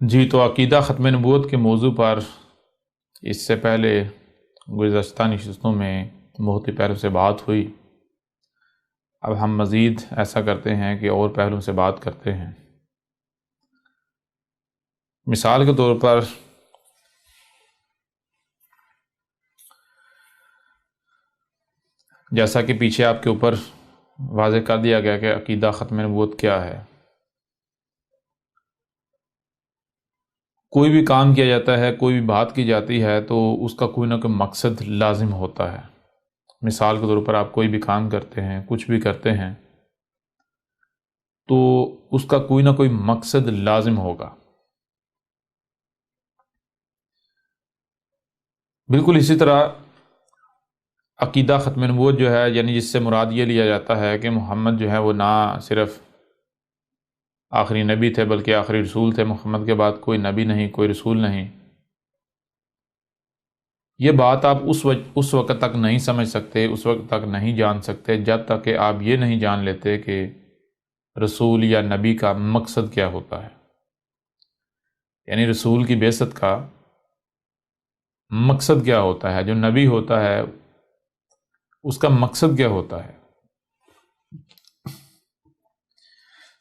جی تو عقیدہ ختم نبوت کے موضوع پر اس سے پہلے گزشتہ نشستوں میں بہت ہی پہلو سے بات ہوئی۔ اب ہم مزید ایسا کرتے ہیں کہ اور پہلوں سے بات کرتے ہیں۔ مثال کے طور پر جیسا کہ پیچھے آپ کے اوپر واضح کر دیا گیا کہ عقیدہ ختم نبوت کیا ہے۔ کوئی بھی کام کیا جاتا ہے، کوئی بھی بات کی جاتی ہے تو اس کا کوئی نہ کوئی مقصد لازم ہوتا ہے۔ مثال کے طور پر آپ کوئی بھی کام کرتے ہیں، کچھ بھی کرتے ہیں تو اس کا کوئی نہ کوئی مقصد لازم ہوگا۔ بالکل اسی طرح عقیدہ ختم نبوت جو ہے، یعنی جس سے مراد یہ لیا جاتا ہے کہ محمد جو ہے وہ نہ صرف آخری نبی تھے بلکہ آخری رسول تھے۔ محمد کے بعد کوئی نبی نہیں، کوئی رسول نہیں۔ یہ بات آپ اس وقت تک نہیں سمجھ سکتے، اس وقت تک نہیں جان سکتے جب تک کہ آپ یہ نہیں جان لیتے کہ رسول یا نبی کا مقصد کیا ہوتا ہے۔ یعنی رسول کی بعثت کا مقصد کیا ہوتا ہے، جو نبی ہوتا ہے اس کا مقصد کیا ہوتا ہے۔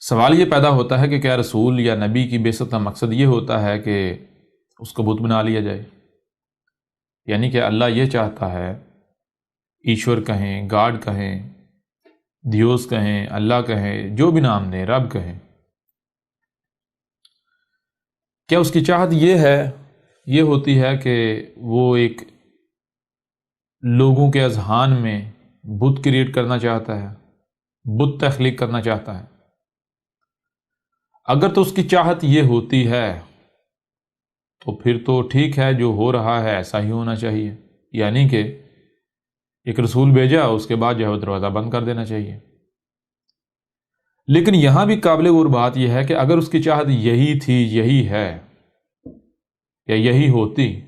سوال یہ پیدا ہوتا ہے کہ کیا رسول یا نبی کی بعثت کا مقصد یہ ہوتا ہے کہ اس کو بت بنا لیا جائے؟ یعنی کہ اللہ یہ چاہتا ہے، ایشور کہیں، گاڈ کہیں، دیوس کہیں، اللہ کہیں، جو بھی نام دیں، رب کہیں، کیا اس کی چاہت یہ ہوتی ہے کہ وہ ایک لوگوں کے اذہان میں بت کریٹ کرنا چاہتا ہے، بت تخلیق کرنا چاہتا ہے؟ اگر تو اس کی چاہت یہ ہوتی ہے تو پھر تو ٹھیک ہے، جو ہو رہا ہے ایسا ہی ہونا چاہیے، یعنی کہ ایک رسول بھیجا، اس کے بعد جو ہے دروازہ بند کر دینا چاہیے۔ لیکن یہاں بھی قابل غور بات یہ ہے کہ اگر اس کی چاہت یہی تھی، یہی ہے یا یہی ہوتی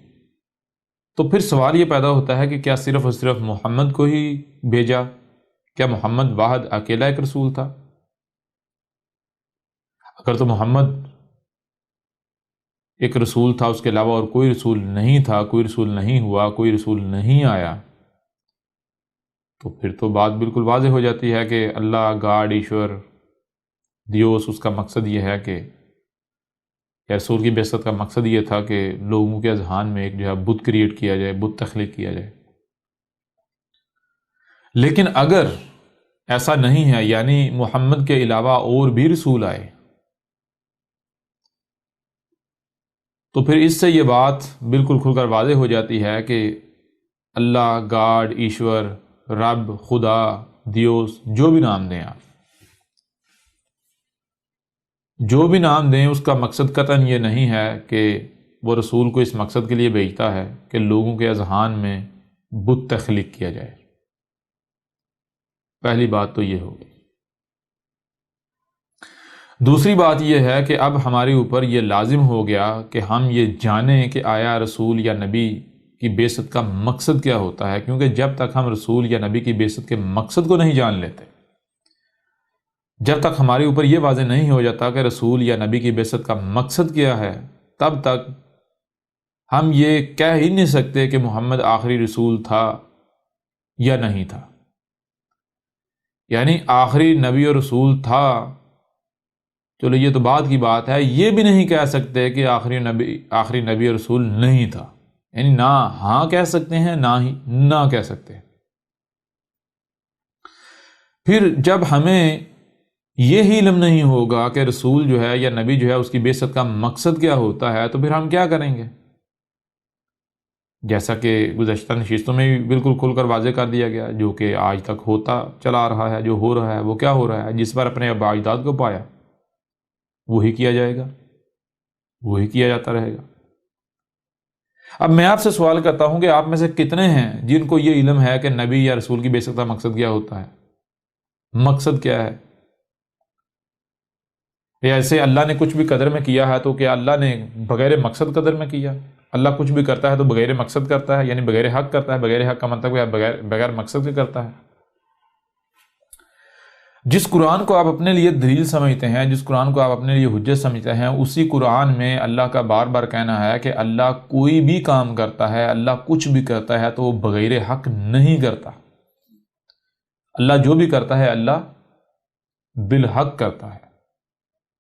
تو پھر سوال یہ پیدا ہوتا ہے کہ کیا صرف اور صرف محمد کو ہی بھیجا؟ کیا محمد واحد اکیلا ایک رسول تھا؟ اگر تو محمد ایک رسول تھا، اس کے علاوہ اور کوئی رسول نہیں تھا، کوئی رسول نہیں ہوا، کوئی رسول نہیں آیا، تو پھر تو بات بالکل واضح ہو جاتی ہے کہ اللہ، گاڈ، ایشور، دیوس، اس کا مقصد یہ ہے کہ رسول کی بعثت کا مقصد یہ تھا کہ لوگوں کے اذہان میں ایک جو ہے بت کریٹ کیا جائے، بت تخلیق کیا جائے۔ لیکن اگر ایسا نہیں ہے، یعنی محمد کے علاوہ اور بھی رسول آئے، تو پھر اس سے یہ بات بالکل کھل کر واضح ہو جاتی ہے کہ اللہ، گاڈ، ایشور، رب، خدا، دیوس، جو بھی نام دیں، آپ جو بھی نام دیں، اس کا مقصد قطعاً یہ نہیں ہے کہ وہ رسول کو اس مقصد کے لیے بھیجتا ہے کہ لوگوں کے اذہان میں بت تخلیق کیا جائے۔ پہلی بات تو یہ ہوگی۔ دوسری بات یہ ہے کہ اب ہمارے اوپر یہ لازم ہو گیا کہ ہم یہ جانیں کہ آیا رسول یا نبی کی بعثت کا مقصد کیا ہوتا ہے، کیونکہ جب تک ہم رسول یا نبی کی بعثت کے مقصد کو نہیں جان لیتے، جب تک ہمارے اوپر یہ واضح نہیں ہو جاتا کہ رسول یا نبی کی بعثت کا مقصد کیا ہے، تب تک ہم یہ کہہ ہی نہیں سکتے کہ محمد آخری رسول تھا یا نہیں تھا۔ یعنی آخری نبی اور رسول تھا، چلو یہ تو بعد کی بات ہے، یہ بھی نہیں کہہ سکتے کہ آخری نبی اور رسول نہیں تھا۔ یعنی نہ ہاں کہہ سکتے ہیں، نہ ہی نہ کہہ سکتے ہیں۔ پھر جب ہمیں یہ علم نہیں ہوگا کہ رسول جو ہے یا نبی جو ہے اس کی بعثت کا مقصد کیا ہوتا ہے، تو پھر ہم کیا کریں گے؟ جیسا کہ گزشتہ نشستوں میں بھی بالکل کھل کر واضح کر دیا گیا، جو کہ آج تک ہوتا چلا رہا ہے، جو ہو رہا ہے وہ کیا ہو رہا ہے؟ جس پر اپنے آباء اجداد کو پایا وہی کیا جائے گا، وہی کیا جاتا رہے گا۔ اب میں آپ سے سوال کرتا ہوں کہ آپ میں سے کتنے ہیں جن کو یہ علم ہے کہ نبی یا رسول کی بعثت کا مقصد کیا ہوتا ہے؟ مقصد کیا ہے؟ یا ایسے اللہ نے کچھ بھی قدر میں کیا ہے تو کیا اللہ نے بغیر مقصد قدر میں کیا؟ اللہ کچھ بھی کرتا ہے تو بغیر مقصد کرتا ہے، یعنی بغیر حق کرتا ہے۔ بغیر حق کا مطلب ہے بغیر مقصد کے کرتا ہے۔ جس قرآن کو آپ اپنے لیے دلیل سمجھتے ہیں، جس قرآن کو آپ اپنے لیے حجت سمجھتے ہیں، اسی قرآن میں اللہ کا بار بار کہنا ہے کہ اللہ کوئی بھی کام کرتا ہے، اللہ کچھ بھی کرتا ہے تو وہ بغیر حق نہیں کرتا۔ اللہ جو بھی کرتا ہے اللہ بالحق کرتا ہے،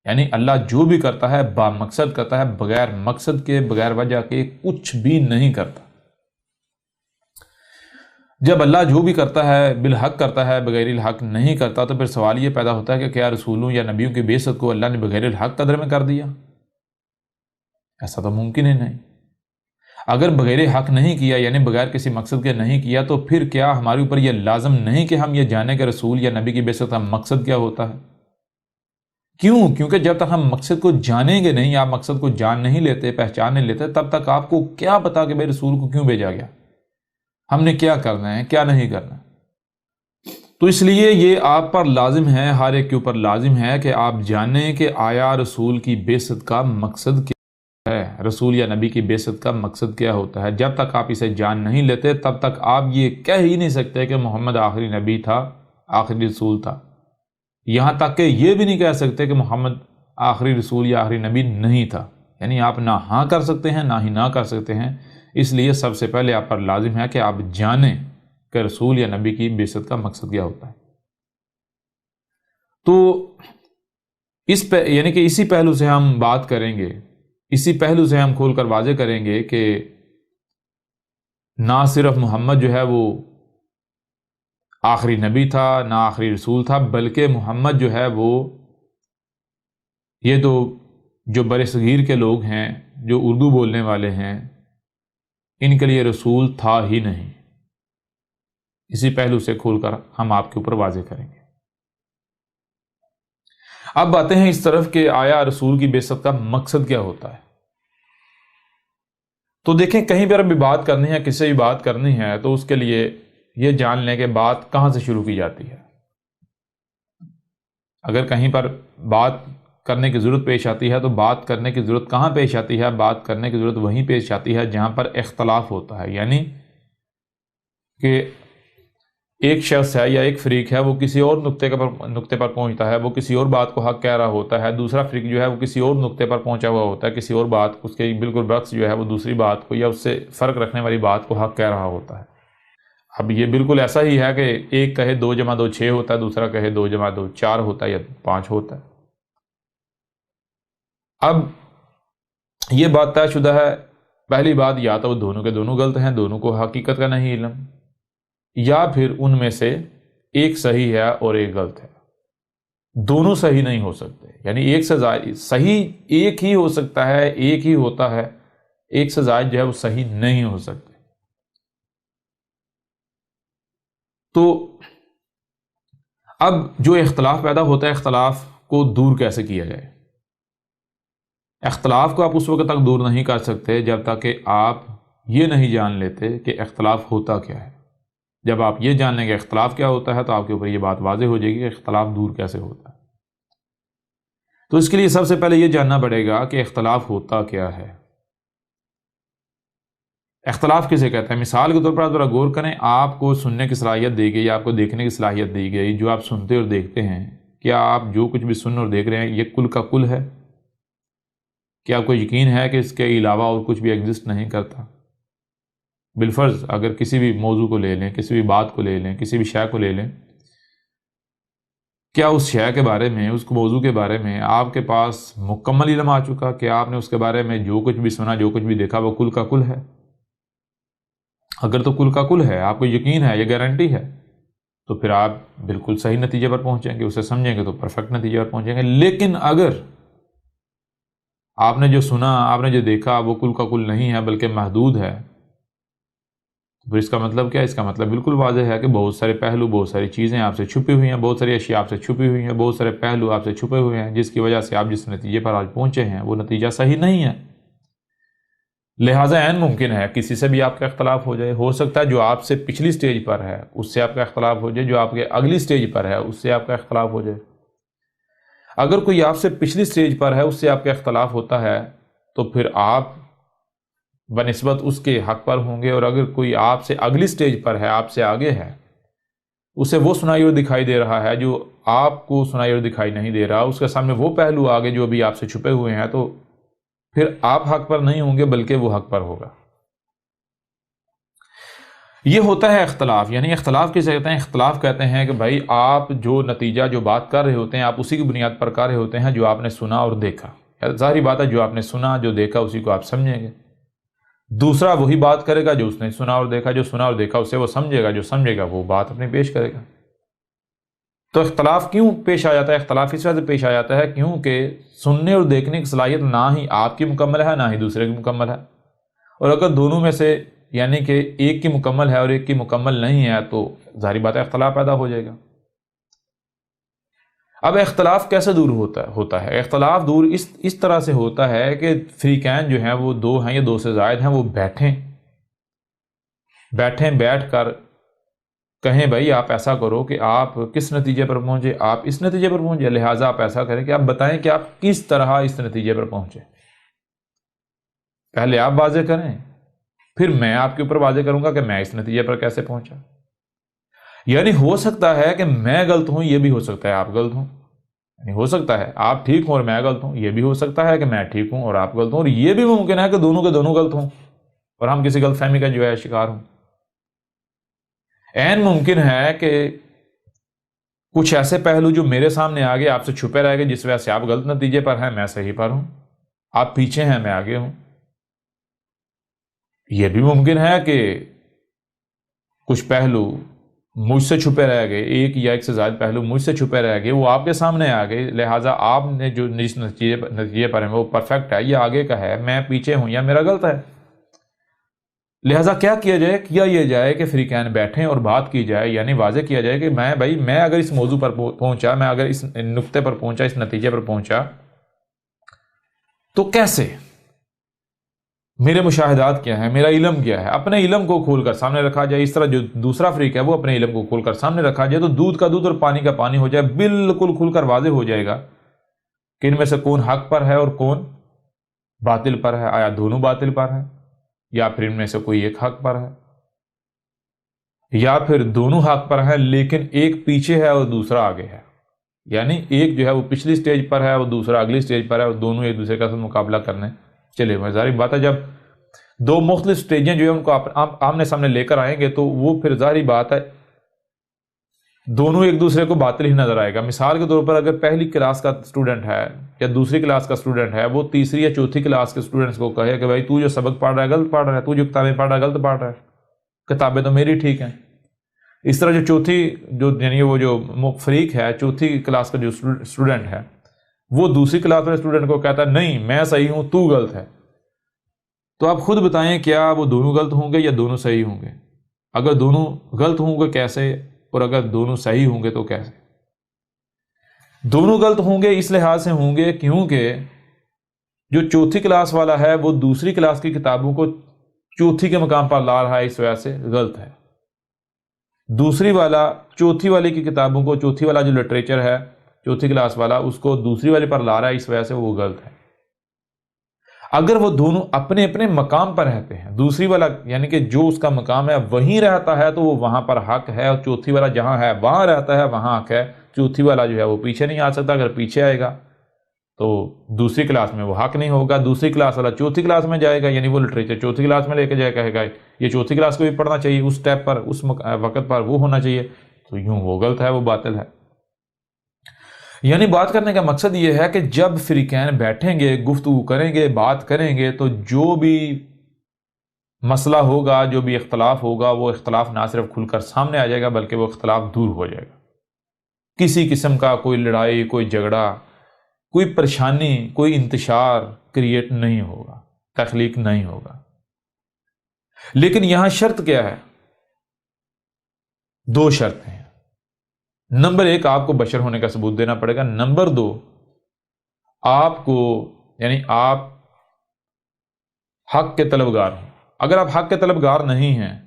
یعنی اللہ جو بھی کرتا ہے با مقصد کرتا ہے، بغیر مقصد کے، بغیر وجہ کے کچھ بھی نہیں کرتا۔ جب اللہ جو بھی کرتا ہے بالحق کرتا ہے، بغیر الحق نہیں کرتا، تو پھر سوال یہ پیدا ہوتا ہے کہ کیا رسولوں یا نبیوں کی بعثت کو اللہ نے بغیر الحق قدر میں کر دیا؟ ایسا تو ممکن ہی نہیں۔ اگر بغیر حق نہیں کیا، یعنی بغیر کسی مقصد کے نہیں کیا، تو پھر کیا ہمارے اوپر یہ لازم نہیں کہ ہم یہ جانیں کہ رسول یا نبی کی بعثت کا مقصد کیا ہوتا ہے؟ کیوں؟ کیونکہ جب تک ہم مقصد کو جانیں گے نہیں، آپ مقصد کو جان نہیں لیتے، پہچان نہیں لیتے، تب تک آپ کو کیا پتا کہ بھائی رسول کو کیوں بھیجا گیا، ہم نے کیا کرنا ہے، کیا نہیں کرنا۔ تو اس لیے یہ آپ پر لازم ہے، ہر ایک کے اوپر لازم ہے کہ آپ جانیں کہ آیا رسول کی بعثت کا مقصد کیا ہے، رسول یا نبی کی بعثت کا مقصد کیا ہوتا ہے۔ جب تک آپ اسے جان نہیں لیتے تب تک آپ یہ کہہ ہی نہیں سکتے کہ محمد آخری نبی تھا، آخری رسول تھا۔ یہاں تک کہ یہ بھی نہیں کہہ سکتے کہ محمد آخری رسول یا آخری نبی نہیں تھا، یعنی آپ نہ ہاں کر سکتے ہیں نہ ہی نہ کر سکتے ہیں۔ اس لیے سب سے پہلے آپ پر لازم ہے کہ آپ جانیں کہ رسول یا نبی کی بعثت کا مقصد کیا ہوتا ہے۔ تو یعنی کہ اسی پہلو سے ہم بات کریں گے، اسی پہلو سے ہم کھول کر واضح کریں گے کہ نہ صرف محمد جو ہے وہ آخری نبی تھا، نہ آخری رسول تھا، بلکہ محمد جو ہے وہ یہ تو جو بر صغیر کے لوگ ہیں، جو اردو بولنے والے ہیں، ان کے لیے رسول تھا ہی نہیں۔ اسی پہلو سے کھول کر ہم آپ کے اوپر واضح کریں گے۔ اب آتے ہیں اس طرف کہ آیا رسول کی بعثت کا مقصد کیا ہوتا ہے۔ تو دیکھیں، کہیں پر بھی بات کرنی ہے، کسی بھی بات کرنی ہے، تو اس کے لیے یہ جان لیں کہ بات کہاں سے شروع کی جاتی ہے۔ اگر کہیں پر بات کرنے کی ضرورت پیش آتی ہے تو بات کرنے کی ضرورت کہاں پیش آتی ہے؟ بات کرنے کی ضرورت وہیں پیش آتی ہے جہاں پر اختلاف ہوتا ہے، یعنی کہ ایک شخص ہے یا ایک فریق ہے، وہ کسی اور نقطے پر پہنچتا ہے، وہ کسی اور بات کو حق کہہ رہا ہوتا ہے، دوسرا فریق جو ہے وہ کسی اور نقطے پر پہنچا ہوا ہوتا ہے، کسی اور بات، اس کے بالکل برعکس جو ہے وہ دوسری بات کو یا اس سے فرق رکھنے والی بات کو حق کہہ رہا ہوتا ہے۔ اب یہ بالکل ایسا ہی ہے کہ ایک کہے 2 + 2 6 ہوتا ہے، دوسرا کہے 2 + 2 4 ہوتا ہے یا 5 ہوتا ہے۔ اب یہ بات طے شدہ ہے، پہلی بات، یا تو وہ دونوں کے دونوں غلط ہیں، دونوں کو حقیقت کا نہیں علم، یا پھر ان میں سے ایک صحیح ہے اور ایک غلط ہے۔ دونوں صحیح نہیں ہو سکتے، یعنی ایک سے زائد صحیح ایک ہی ہو سکتا ہے، ایک ہی ہوتا ہے، ایک سے زائد جو ہے وہ صحیح نہیں ہو سکتے۔ تو اب جو اختلاف پیدا ہوتا ہے، اختلاف کو دور کیسے کیا جائے؟ اختلاف کو آپ اس وقت تک دور نہیں کر سکتے جب تک کہ آپ یہ نہیں جان لیتے کہ اختلاف ہوتا کیا ہے۔ جب آپ یہ جان لیں کہ اختلاف کیا ہوتا ہے تو آپ کے اوپر یہ بات واضح ہو جائے گی کہ اختلاف دور کیسے ہوتا ہے۔ تو اس کے لیے سب سے پہلے یہ جاننا پڑے گا کہ اختلاف ہوتا کیا ہے، اختلاف کسے کہتے ہیں۔ مثال کے طور پر آپ ذرا غور کریں، آپ کو سننے کی صلاحیت دی گئی، آپ کو دیکھنے کی صلاحیت دی گئی، جو آپ سنتے اور دیکھتے ہیں، کیا آپ جو کچھ بھی سن اور دیکھ رہے ہیں یہ کل کا کل ہے؟ کیا آپ کو یقین ہے کہ اس کے علاوہ اور کچھ بھی ایگزسٹ نہیں کرتا؟ بالفرض اگر کسی بھی موضوع کو لے لیں، کسی بھی بات کو لے لیں، کسی بھی شے کو لے لیں، کیا اس شے کے بارے میں، اس موضوع کے بارے میں آپ کے پاس مکمل علم آ چکا کہ آپ نے اس کے بارے میں جو کچھ بھی سنا، جو کچھ بھی دیکھا، وہ کل کا کل ہے؟ اگر تو کل کا کل ہے، آپ کو یقین ہے، یہ گارنٹی ہے، تو پھر آپ بالکل صحیح نتیجے پر پہنچیں گے، اسے سمجھیں گے تو پرفیکٹ نتیجے پر پہنچیں گے۔ لیکن اگر آپ نے جو سنا، آپ نے جو دیکھا، وہ کل کا کل نہیں ہے بلکہ محدود ہے، تو پھر اس کا مطلب کیا ہے؟ اس کا مطلب بالکل واضح ہے کہ بہت سارے پہلو، بہت ساری چیزیں آپ سے چھپی ہوئی ہیں، بہت ساری اشیاء آپ سے چھپی ہوئی ہیں، بہت سارے پہلو آپ سے چھپے ہوئے ہیں، جس کی وجہ سے آپ جس نتیجے پر آج پہنچے ہیں وہ نتیجہ صحیح نہیں ہے۔ لہٰذا عین ممکن ہے کسی سے بھی آپ کا اختلاف ہو جائے، ہو سکتا ہے جو آپ سے پچھلی سٹیج پر ہے اس سے آپ کا اختلاف ہو جائے، جو آپ کے اگلی سٹیج پر ہے اس سے آپ کا اختلاف ہو جائے۔ اگر کوئی آپ سے پچھلی سٹیج پر ہے، اس سے آپ کا اختلاف ہوتا ہے، تو پھر آپ بنسبت اس کے حق پر ہوں گے، اور اگر کوئی آپ سے اگلی سٹیج پر ہے، آپ سے آگے ہے، اسے وہ سنائی اور دکھائی دے رہا ہے جو آپ کو سنائی اور دکھائی نہیں دے رہا، اس کے سامنے وہ پہلو آگے جو ابھی آپ سے چھپے ہوئے ہیں، تو پھر آپ حق پر نہیں ہوں گے بلکہ وہ حق پر ہوگا۔ یہ ہوتا ہے اختلاف، یعنی اختلاف کسے کہتے ہیں؟ اختلاف کہتے ہیں کہ بھائی آپ جو نتیجہ جو بات کر رہے ہوتے ہیں، آپ اسی کی بنیاد پر کر رہے ہوتے ہیں جو آپ نے سنا اور دیکھا۔ ظاہری بات ہے جو آپ نے سنا جو دیکھا اسی کو آپ سمجھیں گے، دوسرا وہی بات کرے گا جو اس نے سنا اور دیکھا، جو سنا اور دیکھا اسے وہ سمجھے گا، جو سمجھے گا وہ بات اپنی پیش کرے گا۔ تو اختلاف کیوں پیش آ جاتا ہے؟ اختلاف اس وجہ سے پیش آ جاتا ہے کیونکہ سننے اور دیکھنے کی صلاحیت نہ ہی آپ کی مکمل ہے نہ ہی دوسرے کی مکمل ہے، اور اگر دونوں میں سے یعنی کہ ایک کی مکمل ہے اور ایک کی مکمل نہیں ہے تو ظاہری بات ہے اختلاف پیدا ہو جائے گا۔ اب اختلاف کیسے دور ہوتا ہے؟ اختلاف دور اس طرح سے ہوتا ہے کہ فریقین جو ہیں وہ دو ہیں یا دو سے زائد ہیں، وہ بیٹھ کر کہیں بھائی آپ ایسا کرو کہ آپ کس نتیجے پر پہنچے، آپ اس نتیجے پر پہنچے، لہٰذا آپ ایسا کریں کہ آپ بتائیں کہ آپ کس طرح اس نتیجے پر پہنچے۔ پہلے آپ واضح کریں، پھر میں آپ کے اوپر واضح کروں گا کہ میں اس نتیجے پر کیسے پہنچا۔ یعنی ہو سکتا ہے کہ میں غلط ہوں، یہ بھی ہو سکتا ہے آپ غلط ہوں، یعنی ہو سکتا ہے آپ ٹھیک ہوں اور میں غلط ہوں، یہ بھی ہو سکتا ہے کہ میں ٹھیک ہوں اور آپ غلط ہوں، اور یہ بھی ممکن ہے کہ دونوں کے دونوں غلط ہوں اور ہم کسی غلط فہمی کا جو ہے شکار ہوں۔ عین ممکن ہے کہ کچھ ایسے پہلو جو میرے سامنے آگے آپ سے چھپے رہ گئے، جس وجہ سے آپ غلط نتیجے پر ہیں، میں صحیح پر ہوں، آپ پیچھے ہیں میں آگے ہوں۔ یہ بھی ممکن ہے کہ کچھ پہلو مجھ سے چھپے رہ گئے، ایک یا ایک سے زائد پہلو مجھ سے چھپے رہ گئے، وہ آپ کے سامنے آ گئے، لہٰذا آپ نے جو جس نتیجے پر ہیں وہ پرفیکٹ ہے، یہ آگے کا ہے، میں پیچھے ہوں یا میرا غلط ہے۔ لہٰذا کیا یہ جائے کہ فریقین بیٹھیں اور بات کی جائے، یعنی واضح کیا جائے کہ میں اگر اس موضوع پر پہنچا، میں اگر اس نقطے پر پہنچا، اس نتیجے پر پہنچا تو کیسے، میرے مشاہدات کیا ہیں، میرا علم کیا ہے، اپنے علم کو کھول کر سامنے رکھا جائے۔ اس طرح جو دوسرا فریق ہے وہ اپنے علم کو کھول کر سامنے رکھا جائے تو دودھ کا دودھ اور پانی کا پانی ہو جائے، بالکل کھل کر واضح ہو جائے گا کہ ان میں سے کون حق پر ہے اور کون باطل پر ہے، آیا دونوں باطل پر ہیں یا پھر ان میں سے کوئی ایک حق پر ہے، یا پھر دونوں حق پر ہیں لیکن ایک پیچھے ہے اور دوسرا آگے ہے، یعنی ایک جو ہے وہ پچھلی سٹیج پر ہے اور دوسرا اگلی سٹیج پر ہے اور دونوں ایک دوسرے کا مقابلہ کرنے چلے ہوئے۔ ظاہری بات ہے جب دو مختلف سٹیجیں جو ہے ان کو آمنے سامنے لے کر آئیں گے تو وہ پھر ظاہری بات ہے دونوں ایک دوسرے کو باطل ہی نظر آئے گا۔ مثال کے طور پر اگر پہلی کلاس کا اسٹوڈنٹ ہے یا دوسری کلاس کا اسٹوڈنٹ ہے، وہ تیسری یا چوتھی کلاس کے اسٹوڈنٹس کو کہے کہ بھائی تو جو سبق پڑھ رہا ہے غلط پڑھ رہا ہے، تو جو کتابیں پڑھ رہا ہے غلط پڑھ رہا ہے، کتابیں تو میری ٹھیک ہیں۔ اس طرح یعنی وہ جو فریق ہے چوتھی کلاس کا جو اسٹوڈنٹ ہے وہ دوسری کلاس والے اسٹوڈنٹ کو کہتا ہے نہیں میں صحیح ہوں تو غلط ہے، تو آپ خود بتائیں کیا وہ دونوں غلط ہوں گے یا دونوں صحیح ہوں گے؟ اگر دونوں غلط ہوں گے کیسے، اور اگر دونوں صحیح ہوں گے تو کیسے؟ دونوں غلط ہوں گے اس لحاظ سے ہوں گے کیونکہ جو چوتھی کلاس والا ہے وہ دوسری کلاس کی کتابوں کو چوتھی کے مقام پر لا رہا ہے، اس وجہ سے غلط ہے۔ دوسری والا چوتھی والی کی کتابوں کو، چوتھی والا جو لٹریچر ہے چوتھی کلاس والا، اس کو دوسری والے پر لا رہا ہے، اس وجہ سے وہ غلط ہے۔ اگر وہ دونوں اپنے اپنے مقام پر رہتے ہیں، دوسری والا یعنی کہ جو اس کا مقام ہے وہیں رہتا ہے تو وہ وہاں پر حق ہے، اور چوتھی والا جہاں ہے وہاں رہتا ہے وہاں حق ہے۔ چوتھی والا جو ہے وہ پیچھے نہیں آ سکتا، اگر پیچھے آئے گا تو دوسری کلاس میں وہ حق نہیں ہوگا، دوسری کلاس والا چوتھی کلاس میں جائے گا، یعنی وہ لٹریچر چوتھی کلاس میں لے کے جائے، کہے گا یہ چوتھی کلاس کو بھی پڑھنا چاہیے، اس سٹیپ پر اس وقت پر وہ ہونا چاہیے، تو یوں وہ غلط ہے، وہ باطل ہے۔ یعنی بات کرنے کا مقصد یہ ہے کہ جب فریقین بیٹھیں گے، گفتگو کریں گے، بات کریں گے، تو جو بھی مسئلہ ہوگا، جو بھی اختلاف ہوگا، وہ اختلاف نہ صرف کھل کر سامنے آ جائے گا بلکہ وہ اختلاف دور ہو جائے گا۔ کسی قسم کا کوئی لڑائی، کوئی جھگڑا، کوئی پریشانی، کوئی انتشار کریٹ نہیں ہوگا، تخلیق نہیں ہوگا۔ لیکن یہاں شرط کیا ہے؟ دو شرط ہیں۔ نمبر ایک، آپ کو بشر ہونے کا ثبوت دینا پڑے گا۔ نمبر دو، آپ کو یعنی آپ حق کے طلبگار ہیں۔ اگر آپ حق کے طلبگار نہیں ہیں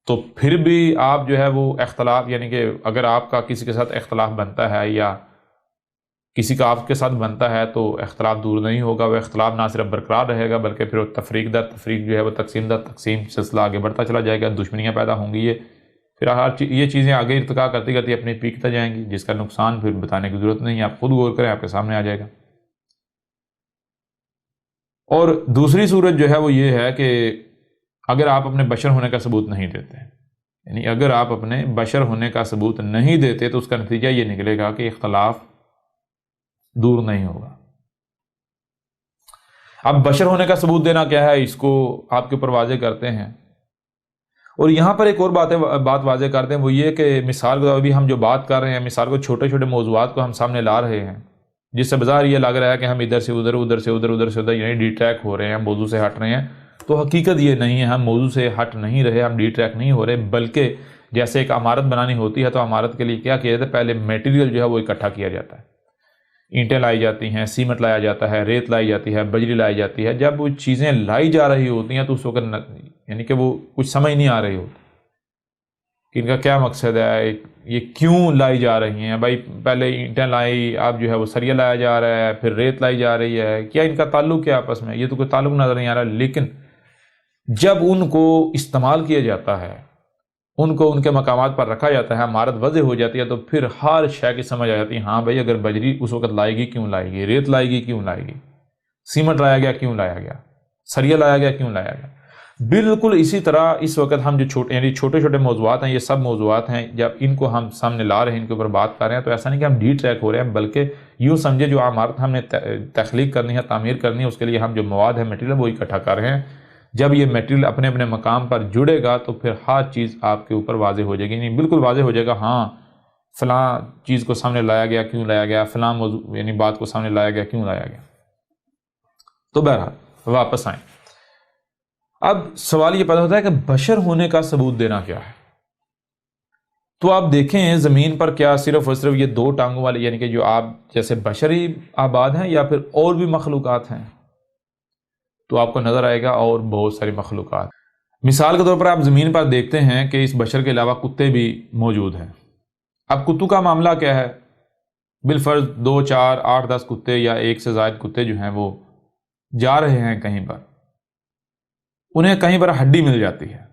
تو پھر بھی آپ جو ہے وہ اختلاف، یعنی کہ اگر آپ کا کسی کے ساتھ اختلاف بنتا ہے یا کسی کا آپ کے ساتھ بنتا ہے تو اختلاف دور نہیں ہوگا، وہ اختلاف نہ صرف برقرار رہے گا بلکہ پھر وہ تفریق در تفریق جو ہے وہ تقسیم در تقسیم سلسلہ آگے بڑھتا چلا جائے گا، دشمنیاں پیدا ہوں گی، یہ پھر یہ چیزیں آگے ارتقا کرتی کرتی اپنے پیک تک جائیں گی، جس کا نقصان پھر بتانے کی ضرورت نہیں ہے، آپ خود غور کریں، آپ کے سامنے آ جائے گا۔ اور دوسری صورت جو ہے وہ یہ ہے کہ اگر آپ اپنے بشر ہونے کا ثبوت نہیں دیتے، یعنی اگر آپ اپنے بشر ہونے کا ثبوت نہیں دیتے تو اس کا نتیجہ یہ نکلے گا کہ اختلاف دور نہیں ہوگا۔ اب بشر ہونے کا ثبوت دینا کیا ہے، اس کو آپ کے اوپر واضح کرتے ہیں، اور یہاں پر ایک اور بات واضح کرتے ہیں، وہ یہ کہ مثال کو ابھی ہم جو بات کر رہے ہیں، مثال کو چھوٹے چھوٹے موضوعات کو ہم سامنے لا رہے ہیں، جس سے بظاہر یہ لگ رہا ہے کہ ہم ادھر سے ادھر، ادھر سے ادھر، ادھر سے ادھر، یعنی ڈی ٹریک ہو رہے ہیں، موضوع سے ہٹ رہے ہیں، تو حقیقت یہ نہیں ہے، ہم موضوع سے ہٹ نہیں رہے، ہم ڈی ٹریک نہیں ہو رہے، بلکہ جیسے ایک عمارت بنانی ہوتی ہے تو عمارت کے لیے کیا کیا جاتا ہے، پہلے میٹیریل جو ہے وہ اکٹھا کیا جاتا ہے، اینٹیں لائی جاتی ہیں، سیمنٹ لایا جاتا ہے، ریت لائی جاتی ہے، بجری لائی جاتی ہے۔ جب وہ چیزیں لائی جا رہی ہوتی ہیں تو اس وقت یعنی کہ وہ کچھ سمجھ نہیں آ رہی ہوتی کہ ان کا کیا مقصد ہے، یہ کیوں لائی جا رہی ہیں۔ بھائی پہلے اینٹیں لائی، اب جو ہے وہ سریا لایا جا رہا ہے، پھر ریت لائی جا رہی ہے، کیا ان کا تعلق کیا آپس میں، یہ تو کوئی تعلق نظر نہیں آ رہا۔ لیکن جب ان کو استعمال کیا جاتا ہے، ان کو ان کے مقامات پر رکھا جاتا ہے، عمارت وضع ہو جاتی ہے، تو پھر ہر شے کی سمجھ آ جاتی ہے، ہاں بھائی اگر بجری اس وقت لائے گی کیوں لائے گی، ریت لائے گی کیوں لائے گی، سیمنٹ لایا گیا کیوں لایا گیا، سریا لایا گیا کیوں لایا گیا۔ بالکل اسی طرح اس وقت ہم جو چھوٹے چھوٹے موضوعات ہیں، یہ سب موضوعات ہیں، جب ان کو ہم سامنے لا رہے ہیں، ان کے اوپر بات کر رہے ہیں، تو ایسا نہیں کہ ہم ڈی ٹریک ہو رہے ہیں، بلکہ یوں سمجھے جو عمارت ہم نے تخلیق کرنی ہے، تعمیر کرنی ہے، اس کے لیے ہم جو مواد ہے، میٹیریل، وہ اکٹھا کر رہے ہیں۔ جب یہ میٹیریل اپنے اپنے مقام پر جڑے گا تو پھر ہر چیز آپ کے اوپر واضح ہو جائے گی، یعنی بالکل واضح ہو جائے گا، ہاں فلاں چیز کو سامنے لایا گیا کیوں لایا گیا، فلاں موضوع یعنی بات کو سامنے لایا گیا کیوں لایا گیا۔ تو بہرحال واپس آئیں، اب سوال یہ پیدا ہوتا ہے کہ بشر ہونے کا ثبوت دینا کیا ہے۔ تو آپ دیکھیں زمین پر کیا صرف اور صرف یہ دو ٹانگوں والے یعنی کہ جو آپ جیسے بشری آباد ہیں، یا پھر اور بھی مخلوقات ہیں، تو آپ کو نظر آئے گا اور بہت ساری مخلوقات۔ مثال کے طور پر آپ زمین پر دیکھتے ہیں کہ اس بشر کے علاوہ کتے بھی موجود ہیں۔ اب کتوں کا معاملہ کیا ہے، بالفرض 2 4 8 10 کتے یا ایک سے زائد کتے جو ہیں وہ جا رہے ہیں کہیں پر، انہیں کہیں پر ہڈی مل جاتی ہے۔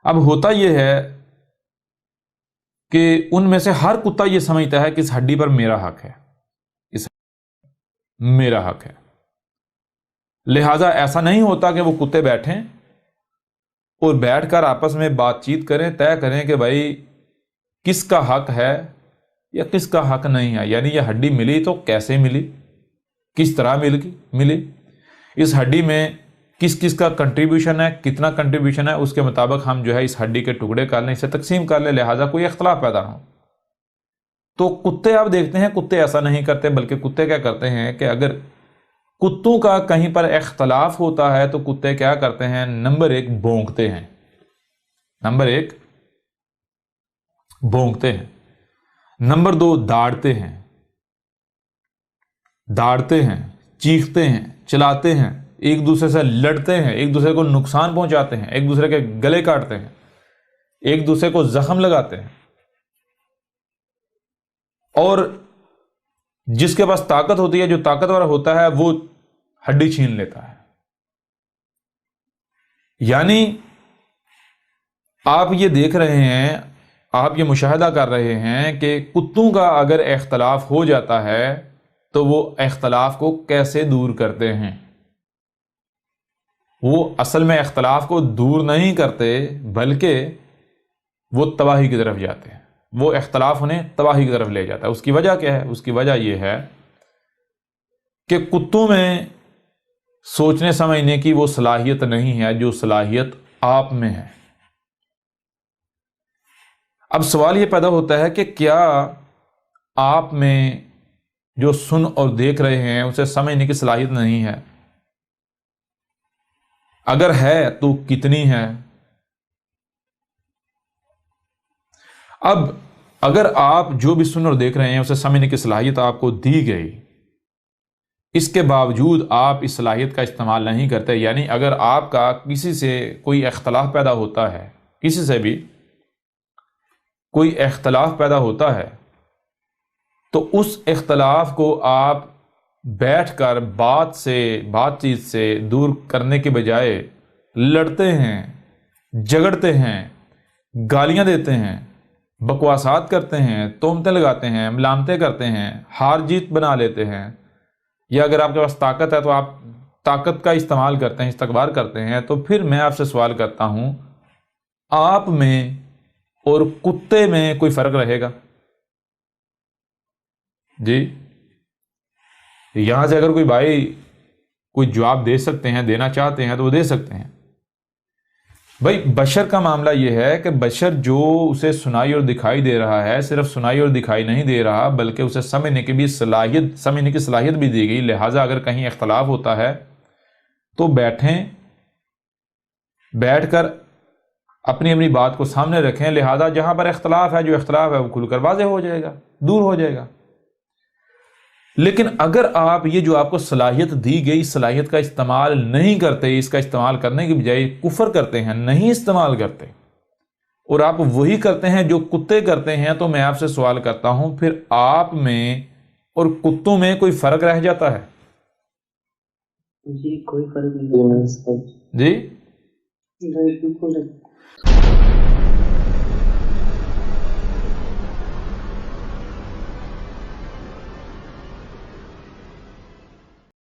اب ہوتا یہ ہے کہ ان میں سے ہر کتا یہ سمجھتا ہے کہ اس ہڈی پر میرا حق ہے، اس میرا حق ہے، لہٰذا ایسا نہیں ہوتا کہ وہ کتے بیٹھیں اور بیٹھ کر آپس میں بات چیت کریں، طے کریں کہ بھائی کس کا حق ہے یا کس کا حق نہیں ہے، یعنی یہ ہڈی ملی تو کیسے ملی، کس طرح ملی، اس ہڈی میں کس کس کا کنٹریبیوشن ہے، کتنا کنٹریبیوشن ہے، اس کے مطابق ہم جو ہے اس ہڈی کے ٹکڑے کر لیں، اسے تقسیم کر لیں، لہٰذا کوئی اختلاف پیدا نہ ہو۔ تو کتے آپ دیکھتے ہیں، کتے ایسا نہیں کرتے، بلکہ کتے کیا کرتے ہیں کہ اگر کتوں کا کہیں پر اختلاف ہوتا ہے تو کتے کیا کرتے ہیں، نمبر 1 بھونکتے ہیں، نمبر 1 بھونکتے ہیں، نمبر 2 داڑتے ہیں، چیختے ہیں، چلاتے ہیں، ایک دوسرے سے لڑتے ہیں، ایک دوسرے کو نقصان پہنچاتے ہیں، ایک دوسرے کے گلے کاٹتے ہیں، ایک دوسرے کو زخم لگاتے ہیں، اور جس کے پاس طاقت ہوتی ہے، جو طاقتور ہوتا ہے، وہ ہڈی چھین لیتا ہے۔ یعنی آپ یہ دیکھ رہے ہیں، آپ یہ مشاہدہ کر رہے ہیں کہ کتوں کا اگر اختلاف ہو جاتا ہے تو وہ اختلاف کو کیسے دور کرتے ہیں۔ وہ اصل میں اختلاف کو دور نہیں کرتے، بلکہ وہ تباہی کی طرف جاتے ہیں، وہ اختلاف انہیں تباہی کی طرف لے جاتا ہے۔ اس کی وجہ کیا ہے؟ اس کی وجہ یہ ہے کہ کتوں میں سوچنے سمجھنے کی وہ صلاحیت نہیں ہے جو صلاحیت آپ میں ہے۔ اب سوال یہ پیدا ہوتا ہے کہ کیا آپ میں جو سن اور دیکھ رہے ہیں اسے سمجھنے کی صلاحیت نہیں ہے؟ اگر ہے تو کتنی ہے؟ اب اگر آپ جو بھی سن اور دیکھ رہے ہیں اسے سمجھنے کی صلاحیت آپ کو دی گئی، اس کے باوجود آپ اس صلاحیت کا استعمال نہیں کرتے، یعنی اگر آپ کا کسی سے کوئی اختلاف پیدا ہوتا ہے، کسی سے بھی کوئی اختلاف پیدا ہوتا ہے، تو اس اختلاف کو آپ بیٹھ کر بات چیت سے دور کرنے کے بجائے لڑتے ہیں، جھگڑتے ہیں، گالیاں دیتے ہیں، بکواسات کرتے ہیں، تہمتیں لگاتے ہیں، ملامتیں کرتے ہیں، ہار جیت بنا لیتے ہیں، یا اگر آپ کے پاس طاقت ہے تو آپ طاقت کا استعمال کرتے ہیں، استکبار کرتے ہیں، تو پھر میں آپ سے سوال کرتا ہوں، آپ میں اور کتے میں کوئی فرق رہے گا؟ جی، یہاں سے اگر کوئی بھائی کوئی جواب دے سکتے ہیں، دینا چاہتے ہیں تو وہ دے سکتے ہیں۔ بھائی بشر کا معاملہ یہ ہے کہ بشر جو اسے سنائی اور دکھائی دے رہا ہے، صرف سنائی اور دکھائی نہیں دے رہا بلکہ اسے سمجھنے کی صلاحیت بھی دی گئی، لہٰذا اگر کہیں اختلاف ہوتا ہے تو بیٹھ کر اپنی اپنی بات کو سامنے رکھیں، لہٰذا جہاں پر اختلاف ہے، جو اختلاف ہے وہ کھل کر واضح ہو جائے گا، دور ہو جائے گا۔ لیکن اگر آپ یہ جو آپ کو صلاحیت دی گئی صلاحیت کا استعمال نہیں کرتے، اس کا استعمال کرنے کی بجائے کفر کرتے ہیں، نہیں استعمال کرتے، اور آپ وہی کرتے ہیں جو کتے کرتے ہیں، تو میں آپ سے سوال کرتا ہوں، پھر آپ میں اور کتوں میں کوئی فرق رہ جاتا ہے؟ جی کوئی فرق نہیں۔ جی بالکل